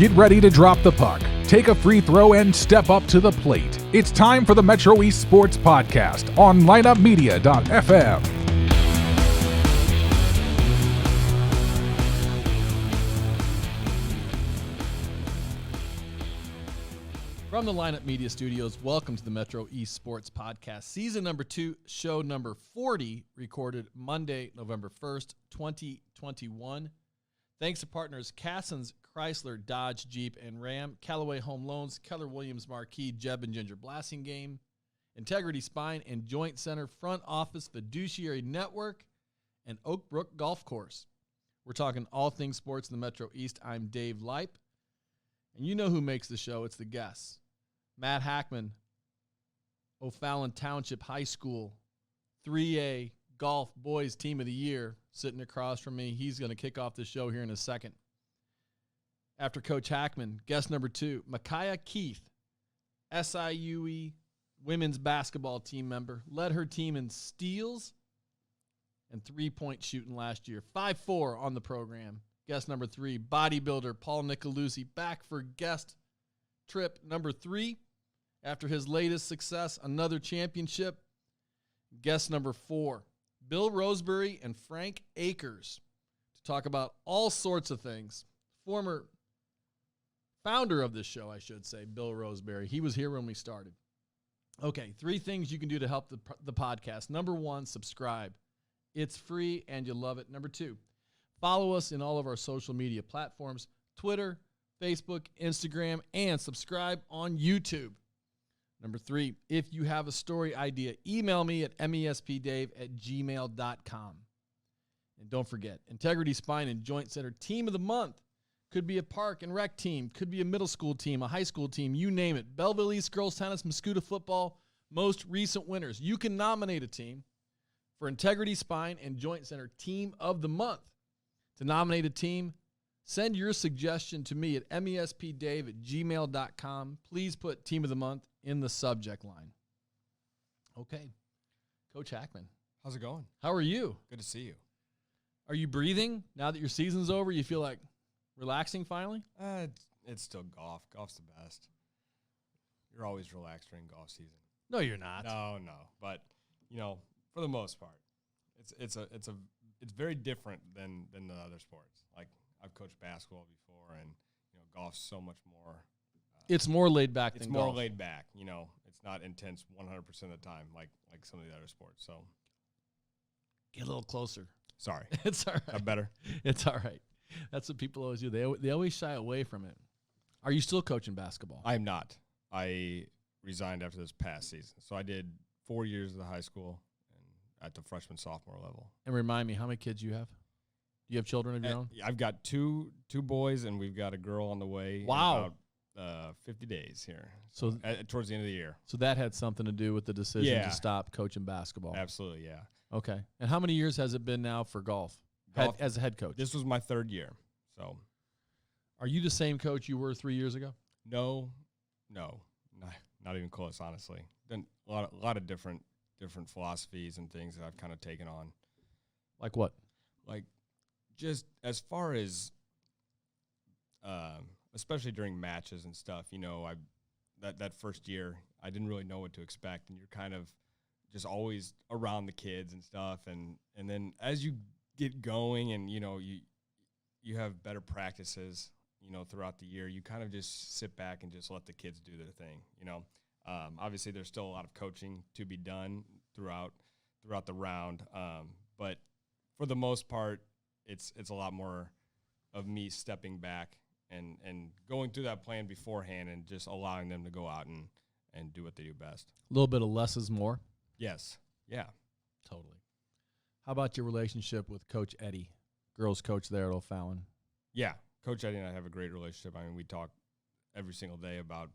Get ready to drop the puck, take a free throw, and step up to the plate. It's time for the Metro East Sports Podcast on lineupmedia.fm. From the Lineup Media Studios, welcome to the Metro East Sports Podcast, season number 2, show number 40, recorded Monday, November 1st, 2021. Thanks to partners Cassens, Chrysler, Dodge, Jeep, and Ram, Callaway Home Loans, Keller Williams Marquee, Jeb and Ginger Blasting Game, Integrity Spine and Joint Center, Front Office Fiduciary Network, and Oak Brook Golf Course. We're talking all things sports in the Metro East. I'm Dave Leip, and you know who makes the show. It's the guests. Matt Hackman, O'Fallon Township High School, 3A Golf Boys Team of the Year, sitting across from me. He's going to kick off the show here in a second. After Coach Hackman, guest number 2, Micaiah Keith, SIUE women's basketball team member, led her team in steals and three-point shooting last year. 5'4" on the program. Guest number 3, bodybuilder Paul Nicolucci, back for guest trip number 3. After his latest success, another championship. Guest number 4, Bill Roseberry and Frank Akers, to talk about all sorts of things. Former founder of this show, I should say, Bill Roseberry. He was here when we started. Okay, 3 things you can do to help the podcast. Number 1, subscribe. It's free and you'll love it. Number 2, follow us in all of our social media platforms, Twitter, Facebook, Instagram, and subscribe on YouTube. Number 3, if you have a story idea, email me at mespdave@gmail.com. And don't forget, Integrity Spine and Joint Center Team of the Month. Could be a park and rec team, could be a middle school team, a high school team, you name it. Belleville East Girls Tennis, Muscuda Football, most recent winners. You can nominate a team for Integrity Spine and Joint Center Team of the Month. To nominate a team, send your suggestion to me at mespdave@gmail.com. Please put Team of the Month in the subject line. Okay. Coach Hackman. How's it going? How are you? Good to see you. Are you breathing now that your season's over? You feel like relaxing finally? It's still golf. Golf's the best. You're always relaxed during golf season. No, you're not. No. But, for the most part, it's very different than the other sports. Like, I've coached basketball before, and golf's so much more. It's more laid back than golf. It's more laid back. It's not intense 100% of the time like some of the other sports. So, get a little closer. Sorry. It's all right. That better? It's all right. That's what people always do. They always shy away from it. Are you still coaching basketball? I am not. I resigned after this past season. So I did 4 years of the high school and at the freshman, sophomore level. And remind me, how many kids you have? Do you have children of your own? I've got two boys, and we've got a girl on the way. Wow. In about 50 days here. So towards the end of the year. So that had something to do with the decision to stop coaching basketball. Absolutely, yeah. Okay. And how many years has it been now for golf? As a head coach? This was my 3rd year. So, are you the same coach you were 3 years ago? No, not even close. Honestly, been a lot of different philosophies and things that I've kind of taken on. Like what? Like, just as far as, especially during matches and stuff. That first year, I didn't really know what to expect, and you're kind of just always around the kids and stuff, and then as you get going and you have better practices throughout the year, you kind of just sit back and just let the kids do their thing. Obviously there's still a lot of coaching to be done throughout the round, but for the most part it's a lot more of me stepping back and going through that plan beforehand and just allowing them to go out and do what they do best. A little bit of less is more. Yes. Yeah. Totally. How about your relationship with Coach Eddie, girls coach there at O'Fallon? Yeah. Coach Eddie and I have a great relationship. I mean, we talk every single day about,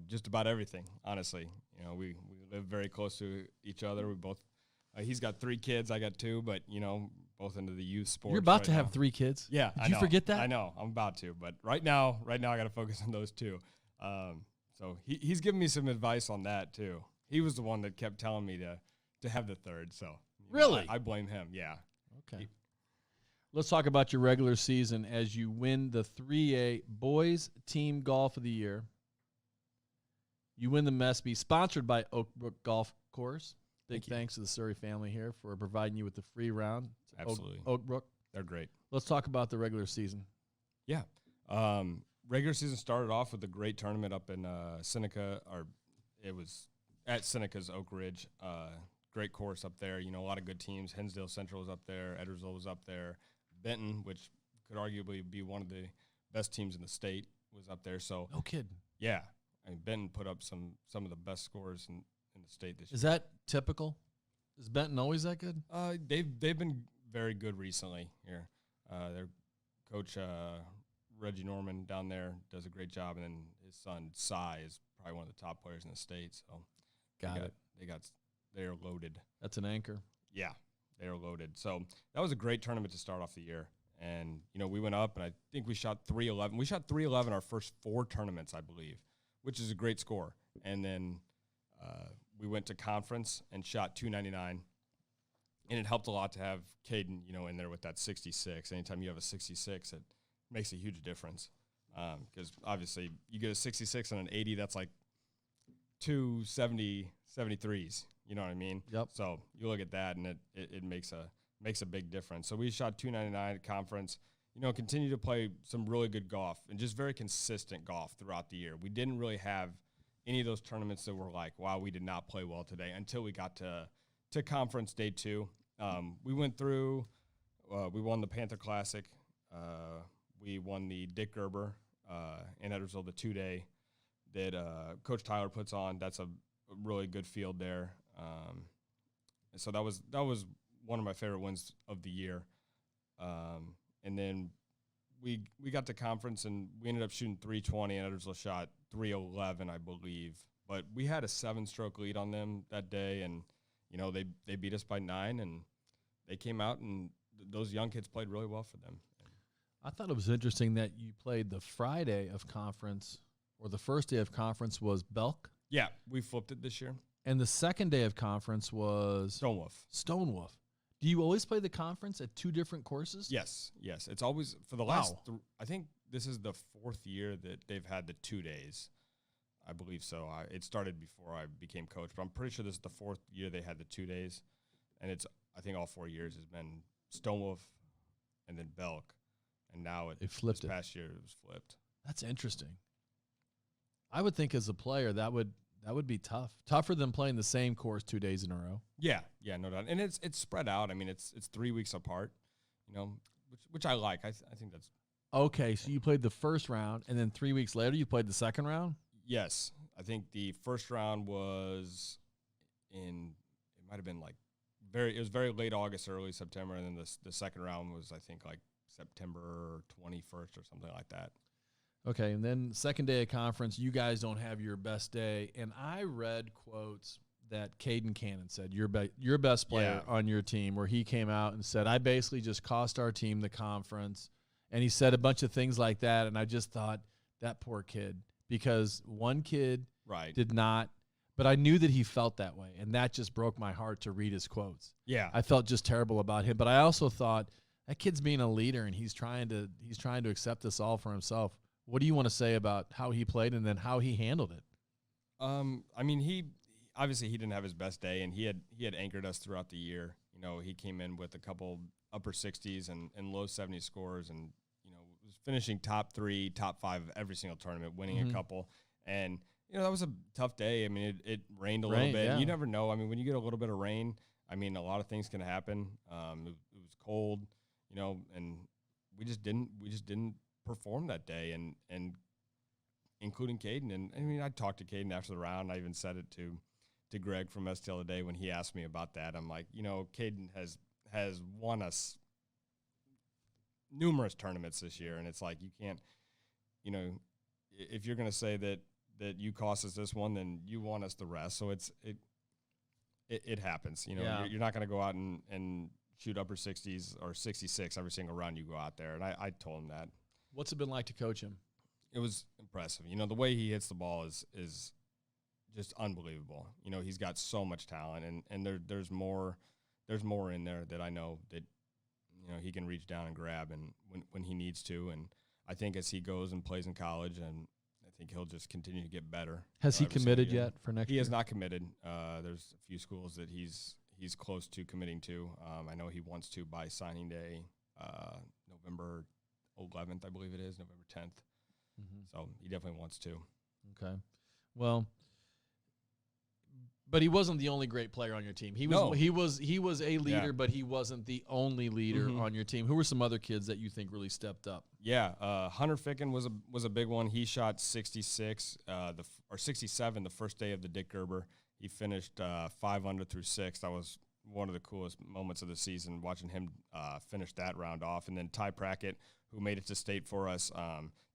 just about everything, honestly. We live very close to each other. We both, he's got 3 kids, I got 2, but, both into the youth sports. You're about to have 3 kids? Yeah. Did you forget that? I know. I'm about to. But right now I got to focus on those 2. So he's giving me some advice on that, too. He was the one that kept telling me to have the 3rd. So really, I blame him. Yeah. Okay. Let's talk about your regular season as you win the 3A Boys Team Golf of the Year. You win the MESPY, sponsored by Oakbrook Golf Course. Big thanks to the Surrey family here for providing you with the free round. Absolutely. Oakbrook. They're great. Let's talk about the regular season. Yeah. Regular season started off with a great tournament up in Seneca, or it was at Seneca's Oak Ridge. Great course up there. You know, a lot of good teams. Hinsdale Central was up there. Edwardsville was up there. Benton, which could arguably be one of the best teams in the state, was up there. So No kidding. yeah, I mean, Benton put up some of the best scores in the state this year. Is that typical? Is Benton always that good? They've been very good recently here. Their coach Reggie Norman down there does a great job, and then his son Cy is probably one of the top players in the state. So they're loaded. That's an anchor. Yeah, they're loaded. So that was a great tournament to start off the year. And, you know, we went up, and I think we shot 311. We shot 311 our first 4 tournaments, I believe, which is a great score. And then we went to conference and shot 299. And it helped a lot to have Caden, you know, in there with that 66. Anytime you have a 66, it makes a huge difference. Because obviously you get a 66 and an 80, that's like 73s. You know what I mean? Yep. So you look at that, and it makes a big difference. So we shot 299 at conference. You know, continue to play some really good golf and just very consistent golf throughout the year. We didn't really have any of those tournaments that were like, wow, we did not play well today, until we got to conference day 2. We went through. We won the Panther Classic. We won the Dick Gerber in Edwardsville, the 2-day that Coach Tyler puts on. That's a really good field there. So that was one of my favorite wins of the year. And then we got to conference, and we ended up shooting 320, and Edwardsville shot 311, I believe. But we had a 7-stroke lead on them that day, and you know they beat us by 9, and they came out, and those young kids played really well for them. I thought it was interesting that you played the Friday of conference, or the first day of conference was Belk. Yeah, we flipped it this year. And the second day of conference was Stonewolf. Do you always play the conference at 2 different courses? Yes. It's always for the last. I think this is the 4th year that they've had the 2 days. I believe so. It started before I became coach, but I'm pretty sure this is the 4th year they had the 2 days, and I think all 4 years has been Stonewolf, and then Belk, and now they flipped this past year it was flipped. That's interesting. I would think as a player that would be tougher than playing the same course 2 days in a row. Yeah, no doubt. And it's spread out. I mean, it's 3 weeks apart, you know, which I like. I think that's okay. So you played the first round, and then 3 weeks later you played the second round. Yes, I think the first round was it might have been like it was very late August, early September, and then the second round was I think like September 21st or something like that. Okay, and then second day of conference, you guys don't have your best day. And I read quotes that Caden Cannon said, your best player on your team, where he came out and said, I basically just cost our team the conference. And he said a bunch of things like that, and I just thought, that poor kid. Because one kid did not, but I knew that he felt that way, and that just broke my heart to read his quotes. Yeah. I felt just terrible about him, but I also thought, that kid's being a leader, and he's trying to accept this all for himself. What do you want to say about how he played and then how he handled it? I mean, he obviously he didn't have his best day, and he had anchored us throughout the year. You know, he came in with a couple upper 60s and low 70 scores, and you know, was finishing top 3, top 5 of every single tournament, winning a couple. And you know, that was a tough day. I mean, it rained a little bit. Yeah. You never know. I mean, when you get a little bit of rain, I mean, a lot of things can happen. It was cold, you know, and we just didn't perform that day, and including Caden. And I mean, I talked to Caden after the round. I even said it to Greg from STL today when he asked me about that. I'm like, you know, Caden has won us numerous tournaments this year, and it's like, you can't, you know, if you're going to say that you cost us this one, then you won us the rest. So it happens. You know, you're not going to go out and shoot upper 60s or 66 every single round you go out there. And I told him that. What's it been like to coach him? It was impressive. You know, the way he hits the ball is just unbelievable. You know, he's got so much talent, and there's more in there that I know that he can reach down and grab and when he needs to. And I think as he goes and plays in college, and I think he'll just continue to get better. Has he committed yet for next year? He has not committed. There's a few schools that he's close to committing to. I know he wants to by signing day, November 11th, I believe it is, November 10th. So he definitely wants to. Okay. Well, but he wasn't the only great player on your team. He was a leader, but he wasn't the only leader on your team. Who were some other kids that you think really stepped up? Yeah, Hunter Ficken was a big one. He shot 66 or 67 the first day of the Dick Gerber. He finished 5 under through 6. That was one of the coolest moments of the season, watching him finish that round off. And then Ty Prackett, who made it to state for us.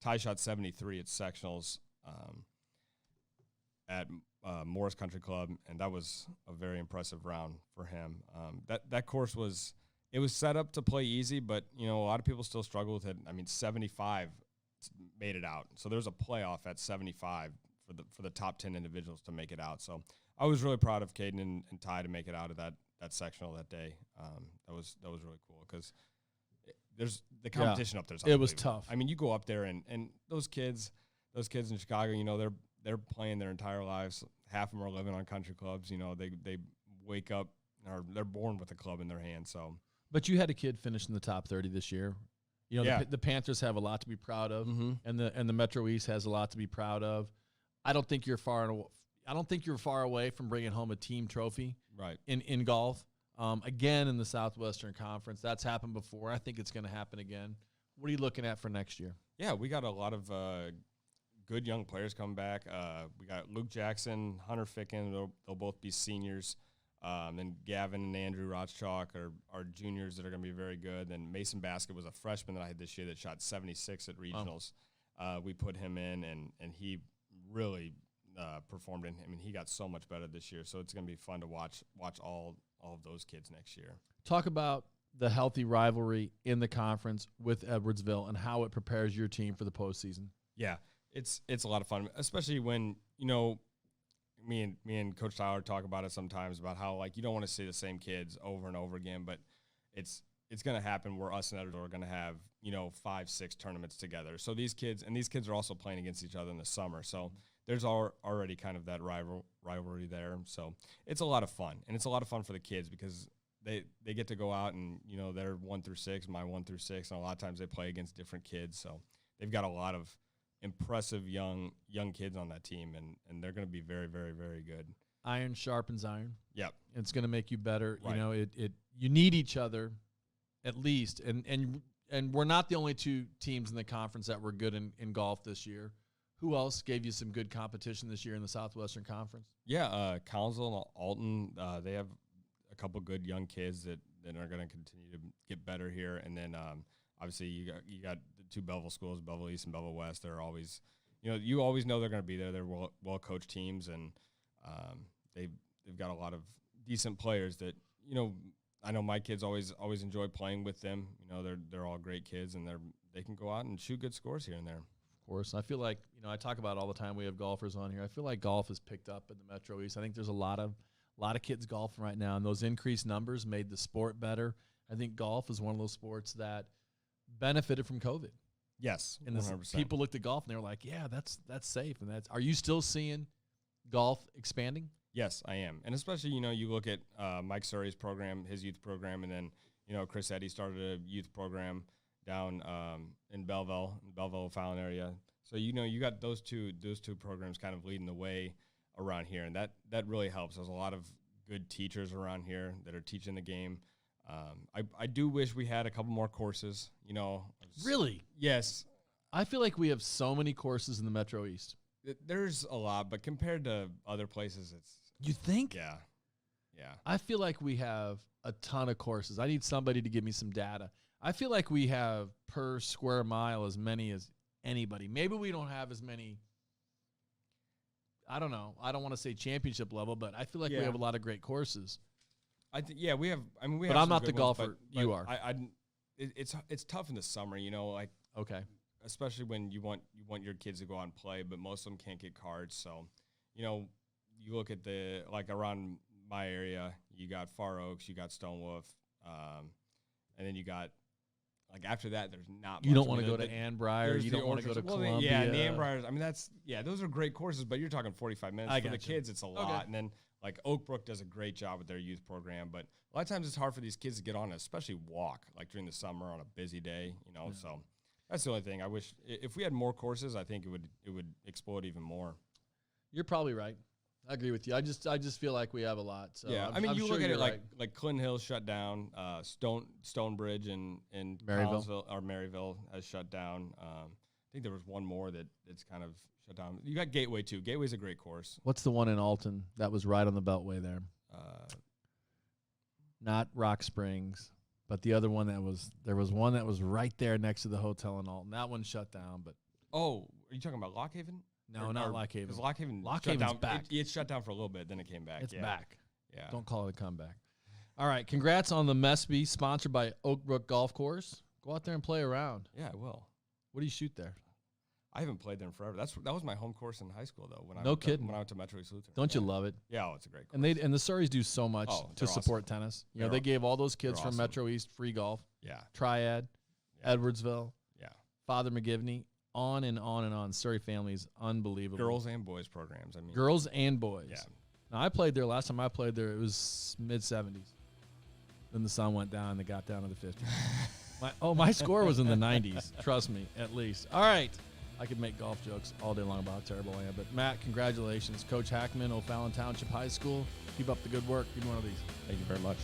Ty shot 73 at sectionals at Morris Country Club, and that was a very impressive round for him. That course was set up to play easy, but a lot of people still struggle with it. I mean, 75 made it out, so there's a playoff at 75 for the top 10 individuals to make it out. So I was really proud of Caden and Ty to make it out of that sectional that day. That was really cool because there's the competition up there. It was tough. I mean, you go up there and those kids in Chicago, they're playing their entire lives. Half of them are living on country clubs. They wake up or they're born with a club in their hand. So, but you had a kid finish in the top 30 this year. The Panthers have a lot to be proud of, and the Metro East has a lot to be proud of. I don't think you're far away from bringing home a team trophy. Right. In golf. Again, in the Southwestern Conference. That's happened before. I think it's going to happen again. What are you looking at for next year? Yeah, we got a lot of good young players coming back. We got Luke Jackson, Hunter Ficken. They'll both be seniors. Then Gavin and Andrew Rothchalk are juniors that are going to be very good. Then Mason Basket was a freshman that I had this year that shot 76 at regionals. We put him in, and he really performed in. I mean, he got so much better this year. So it's going to be fun to watch all of those kids next year. Talk about the healthy rivalry in the conference with Edwardsville and how it prepares your team for the postseason. Yeah, it's a lot of fun, especially when me and Coach Tyler talk about it sometimes about how you don't want to see the same kids over and over again, but it's going to happen where us and Edwardsville are going to have 5-6 tournaments together. So these kids are also playing against each other in the summer. So there's already kind of that rivalry there. So it's a lot of fun, and it's a lot of fun for the kids because they get to go out and they're 1 through 6, my 1 through 6, and a lot of times they play against different kids. So they've got a lot of impressive young kids on that team, and they're going to be very, very, very good. Iron sharpens iron. Yep, it's going to make you better. Right. You need each other at least, and we're not the only two teams in the conference that were good in golf this year. Who else gave you some good competition this year in the Southwestern Conference? Yeah, Council and Alton, they have a couple good young kids that are going to continue to get better here. And then obviously you got the two Belleville schools, Belleville East and Belleville West. They're always, you always know they're going to be there. They're well coached teams, and they've got a lot of decent players that I know my kids always enjoy playing with them. They're all great kids, and they can go out and shoot good scores here and there. Course. I feel like, I talk about all the time we have golfers on here. I feel like golf has picked up in the Metro East. I think there's a lot of kids golfing right now, and those increased numbers made the sport better. I think golf is one of those sports that benefited from COVID. Yes, and 100%. People looked at golf and they were like, "Yeah, that's safe." And are you still seeing golf expanding? Yes, I am, and especially you look at Mike Surrey's program, his youth program, and then Chris Eddy started a youth program down in Belleville, Fallon area. So you got those two programs kind of leading the way around here, and that really helps. There's a lot of good teachers around here that are teaching the game. I do wish we had a couple more courses. Really? Yes. I feel like we have so many courses in the Metro East. There's a lot, but compared to other places, it's. You think? Yeah. I feel like we have a ton of courses. I need somebody to give me some data. I feel like we have per square mile as many as anybody. Maybe we don't have as many. I don't know. I don't want to say championship level, but I feel like we have a lot of great courses. We have. I mean, we. But have I'm not the ones, golfer. But you are. It's tough in the summer. Okay. Especially when you want your kids to go out and play, but most of them can't get cards. So, you look at around my area, you got Far Oaks, you got Stonewolf. And then you got, like, after that, there's not much. You don't want to go to Ann Briar. You don't want to go to Columbia. Yeah, and the Ann Briars. I mean, those are great courses, but you're talking 45 minutes. For the kids, it's a lot. Okay. And then, like, Oak Brook does a great job with their youth program, but a lot of times it's hard for these kids to get on, especially walk, like during the summer on a busy day, so that's the only thing. I wish if we had more courses, I think it would explode even more. You're probably right. I agree with you. I just feel like we have a lot. So yeah, I'm you sure look at it right. like Clinton Hill shut down, Stonebridge and Maryville has shut down. I think there was one more that's kind of shut down. You got Gateway too. Gateway's a great course. What's the one in Alton that was right on the Beltway there? Not Rock Springs, but the other one there was one that was right there next to the hotel in Alton. That one shut down, but are you talking about Lock Haven? No, not Lock Haven. Because Lock Haven's down. Back. It shut down for a little bit, then it came back. It's back. Yeah. Don't call it a comeback. All right, congrats on the MESPY, sponsored by Oak Brook Golf Course. Go out there and play around. Yeah, I will. What do you shoot there? I haven't played there in forever. That was my home course in high school, though. When I went to Metro East Lutheran. Don't you love it? Yeah, it's a great course. And the Surreys do so much to support tennis. They gave all those kids from Metro East free golf. Yeah. Triad, Edwardsville. Yeah. Father McGivney. On and on and on. Surrey family is unbelievable. Girls and boys programs. Girls and boys. Yeah. Now, I played there. Last time I played there, it was mid-70s. Then the sun went down and it got down to the 50s. My score was in the 90s. Trust me, at least. All right. I could make golf jokes all day long about how terrible I am. But, Matt, congratulations. Coach Hackman, O'Fallon Township High School. Keep up the good work. Give me one of these. Thank you very much.